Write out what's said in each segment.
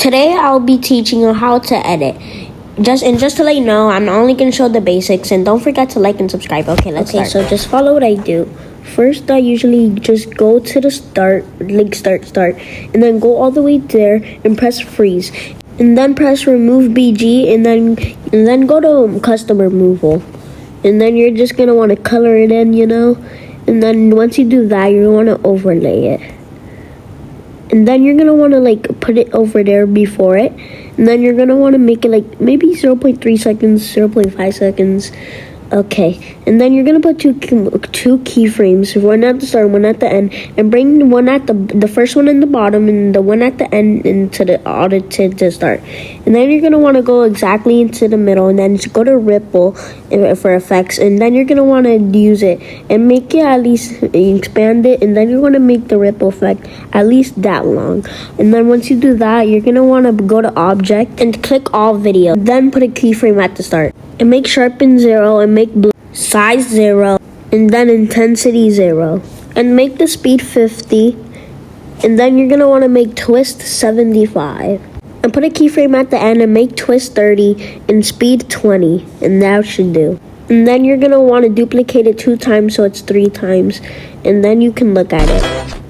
Today I'll be teaching you how to edit. Just to let you know, I'm only gonna show the basics, and don't forget to like and subscribe. Okay, let's start. So just follow what I do. First, I usually just go to the start, and then go all the way there and press freeze, and then press remove BG, and then go to custom removal, and then you're just gonna want to color it in, and then once you do that, you want to overlay it. And then you're going to want to put it over there before it. And then you're going to want to make it maybe 0.3 seconds, 0.5 seconds. Okay. And then you're going to put two keyframes, one at the start, one at the end, and bring one at the first one in the bottom and the one at the end into the audited to start. And then you're going to want to go exactly into the middle, and then just go to ripple for effects, and then you're going to want to use it and make it at least expand it, and then you're going to make the ripple effect at least that long. And then once you do that, you're going to want to go to object and click all video, then put a keyframe at the start and make sharpen 0 and make size 0 and then intensity 0 and make the speed 50, and then you're going to want to make twist 75 and put a keyframe at the end and make twist 30 and speed 20, and that should do. And then you're going to want to duplicate it 2 times so it's 3 times, and then you can look at it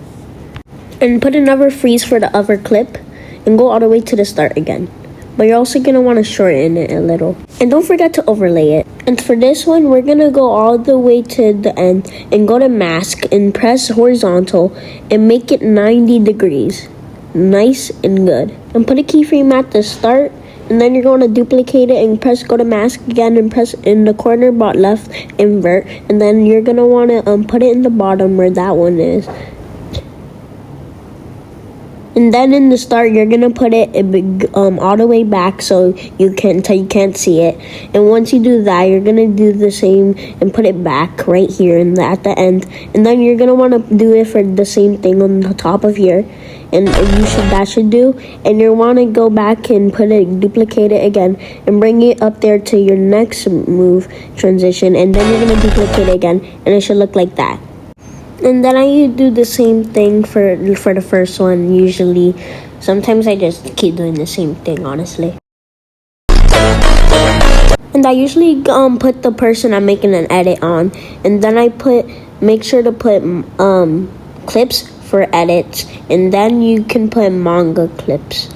and put another freeze for the other clip and go all the way to the start again. But you're also going to want to shorten it a little. And don't forget to overlay it. And for this one, we're going to go all the way to the end and go to mask and press horizontal and make it 90 degrees. Nice and good. And put a keyframe at the start, and then you're going to duplicate it and go to mask again and press in the corner left invert, and then you're going to want to put it in the bottom where that one is. And then in the start, you're gonna put it all the way back so you can't see it. And once you do that, you're gonna do the same and put it back right here at the end. And then you're gonna want to do it for the same thing on the top of here. And that should do. And you want to go back and duplicate it again and bring it up there to your next move transition. And then you're gonna duplicate it again, and it should look like that. And then I do the same thing for the first one usually. Sometimes I just keep doing the same thing, honestly. And I usually put the person I'm making an edit on, and then I make sure to put clips for edits, and then you can put manga clips.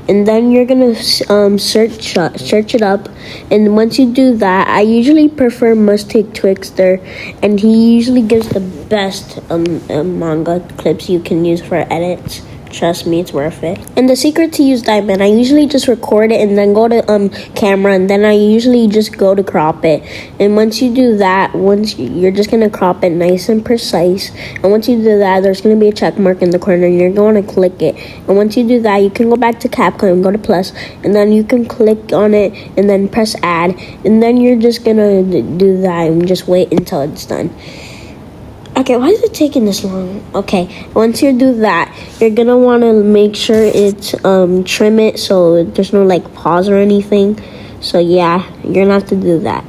And then you're gonna search it up, and once you do that, I usually prefer Mustic Twixter, and he usually gives the best manga clips you can use for edits. Trust me, it's worth it. And the secret to use Diamond, I usually just record it and then go to camera, and then I usually just go to crop it. And once you do that, you're just gonna crop it nice and precise. And once you do that, there's gonna be a check mark in the corner, and you're going to click it. And once you do that, you can go back to CapCut and go to plus, and then you can click on it and then press add. And then you're just gonna do that and just wait until it's done. Okay, why is it taking this long? Okay, once you do that, you're gonna want to make sure it's trim it so there's no pause or anything. So yeah, you're gonna have to do that.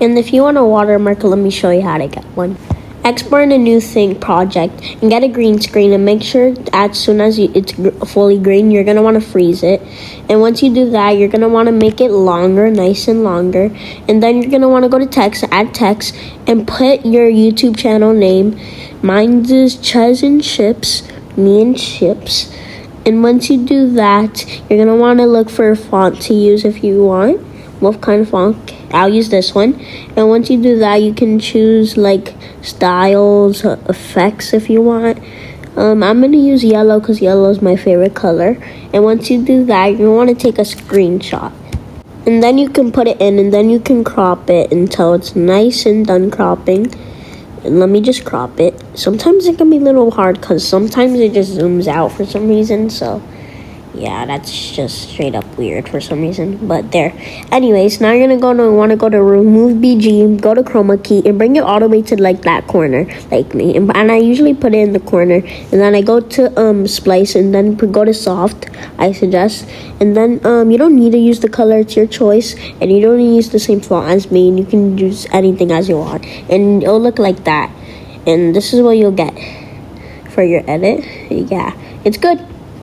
And if you want a watermark, let me show you how to get one. Export a new project and get a green screen, and make sure as soon as it's fully green, you're going to want to freeze it. And once you do that, you're going to want to make it longer, nice and longer. And then you're going to want to go to text, add text, and put your YouTube channel name. Mine is Chuz and Chips, me and Chips. And once you do that, you're going to want to look for a font to use if you want. What kind of font? I'll use this one. And once you do that, you can choose styles, effects if you want. I'm gonna use yellow because yellow is my favorite color. And once you do that, you want to take a screenshot, and then you can put it in, and then you can crop it until it's nice and done cropping. And let me just crop it. Sometimes it can be a little hard because sometimes it just zooms out for some reason, so yeah, that's just straight up weird for some reason, but there. Anyways, now you're gonna want to go to remove BG, go to chroma key, and bring it all the way to that corner, like me. And I usually put it in the corner, and then I go to splice, and then go to soft, I suggest. And then you don't need to use the color, it's your choice, and you don't need to use the same font as me, and you can use anything as you want, and it'll look like that. And this is what you'll get. for your edit. Yeah, it's good.